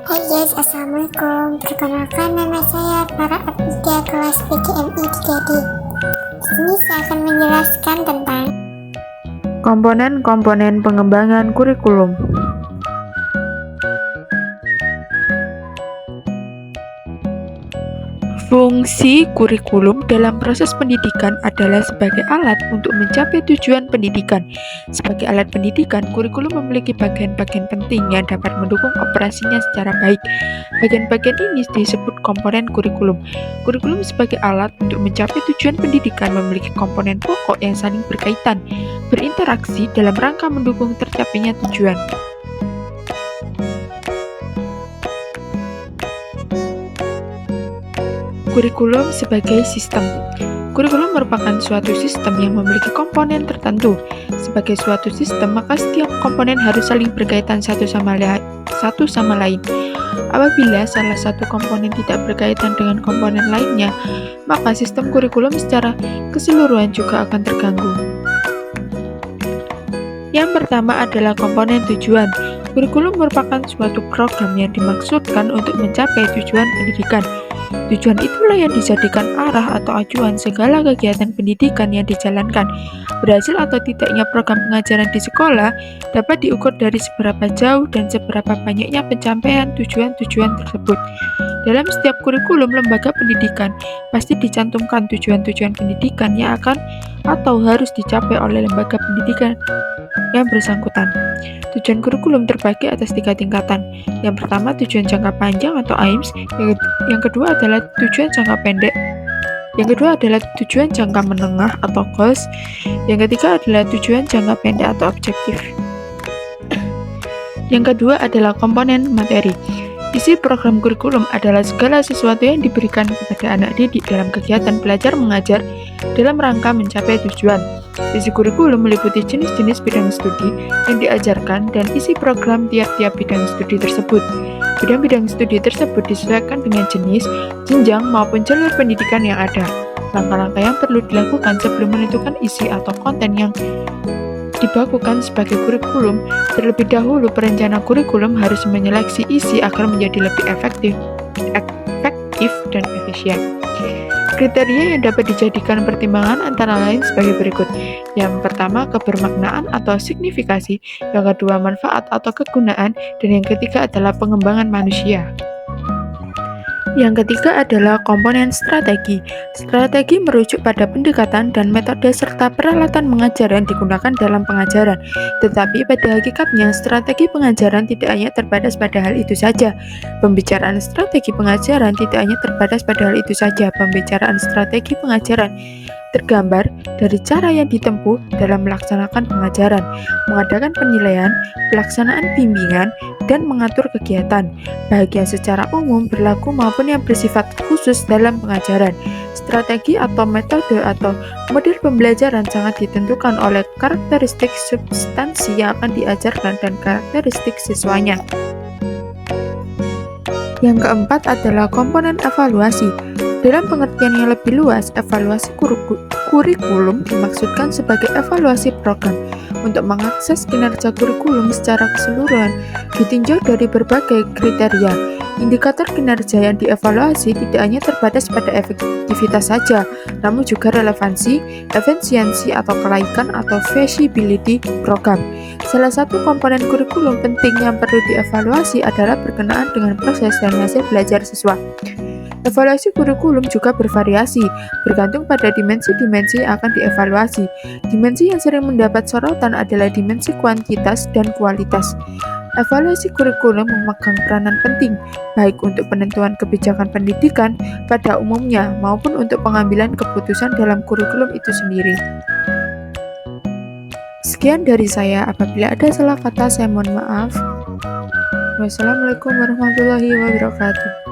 Hai guys, assalamualaikum. Perkenalkan, nama saya Farah Abida, kelas PGMI 3D. Di sini saya akan menjelaskan tentang Komponen-komponen pengembangan kurikulum. Fungsi kurikulum dalam proses pendidikan adalah sebagai alat untuk mencapai tujuan pendidikan. Sebagai alat pendidikan, kurikulum memiliki bagian-bagian penting yang dapat mendukung operasinya secara baik. Bagian-bagian ini disebut komponen kurikulum. Kurikulum sebagai alat untuk mencapai tujuan pendidikan memiliki komponen pokok yang saling berkaitan, berinteraksi dalam rangka mendukung tercapainya tujuan. Kurikulum sebagai sistem. Kurikulum merupakan suatu sistem yang memiliki komponen tertentu. Sebagai suatu sistem, maka setiap komponen harus saling berkaitan satu sama lain. Apabila salah satu komponen tidak berkaitan dengan komponen lainnya, maka sistem kurikulum secara keseluruhan juga akan terganggu. Yang pertama adalah komponen tujuan. Kurikulum merupakan suatu program yang dimaksudkan untuk mencapai tujuan pendidikan. Tujuan itulah yang dijadikan arah atau acuan segala kegiatan pendidikan yang dijalankan. Berhasil atau tidaknya program pengajaran di sekolah dapat diukur dari seberapa jauh dan seberapa banyaknya pencapaian tujuan-tujuan tersebut. Dalam setiap kurikulum lembaga pendidikan, pasti dicantumkan tujuan-tujuan pendidikan yang akan atau harus dicapai oleh lembaga pendidikan yang bersangkutan. Tujuan kurikulum terbagi atas 3 tingkatan. Yang pertama, tujuan jangka panjang atau AIMS. Yang kedua adalah tujuan jangka pendek. Yang kedua adalah tujuan jangka menengah atau GOALS. Yang ketiga adalah tujuan jangka pendek atau objektif. Yang kedua adalah komponen materi. Isi program kurikulum adalah segala sesuatu yang diberikan kepada anak didik dalam kegiatan belajar mengajar dalam rangka mencapai tujuan. Isi kurikulum meliputi jenis-jenis bidang studi yang diajarkan dan isi program tiap-tiap bidang studi tersebut. Bidang-bidang studi tersebut disesuaikan dengan jenis, jenjang, maupun jalur pendidikan yang ada. Langkah-langkah yang perlu dilakukan sebelum menentukan isi atau konten yang dibakukan sebagai kurikulum. Terlebih dahulu, perencana kurikulum harus menyeleksi isi agar menjadi lebih efektif dan efisien. Kriteria yang dapat dijadikan pertimbangan antara lain sebagai berikut. Yang pertama, kebermaknaan atau signifikasi. Yang kedua, manfaat atau kegunaan. Dan yang ketiga adalah pengembangan manusia. Yang ketiga adalah komponen strategi. Strategi merujuk pada pendekatan dan metode serta peralatan mengajar yang digunakan dalam pengajaran. Tetapi pada hakikatnya, strategi pengajaran tidak hanya terbatas pada hal itu saja. Pembicaraan strategi pengajaran tidak hanya terbatas pada hal itu saja. Pembicaraan strategi pengajaran tergambar dari cara yang ditempuh dalam melaksanakan pengajaran, mengadakan penilaian, pelaksanaan bimbingan, dan mengatur kegiatan, baik yang secara umum berlaku maupun yang bersifat khusus dalam pengajaran. Strategi atau metode atau model pembelajaran sangat ditentukan oleh karakteristik substansi yang akan diajarkan dan karakteristik siswanya. Yang keempat adalah komponen evaluasi. Dalam pengertian yang lebih luas, evaluasi kurikulum dimaksudkan sebagai evaluasi program. Untuk mengakses kinerja kurikulum secara keseluruhan, ditinjau dari berbagai kriteria. Indikator kinerja yang dievaluasi tidak hanya terbatas pada efektivitas saja, namun juga relevansi, efisiensi atau kelaikan atau feasibility program. Salah satu komponen kurikulum penting yang perlu dievaluasi adalah berkenaan dengan proses dan hasil belajar siswa. Evaluasi kurikulum juga bervariasi, bergantung pada dimensi-dimensi yang akan dievaluasi. Dimensi yang sering mendapat sorotan adalah dimensi kuantitas dan kualitas. Evaluasi kurikulum memegang peranan penting, baik untuk penentuan kebijakan pendidikan pada umumnya maupun untuk pengambilan keputusan dalam kurikulum itu sendiri. Sekian dari saya, apabila ada salah kata saya mohon maaf. Wassalamualaikum warahmatullahi wabarakatuh.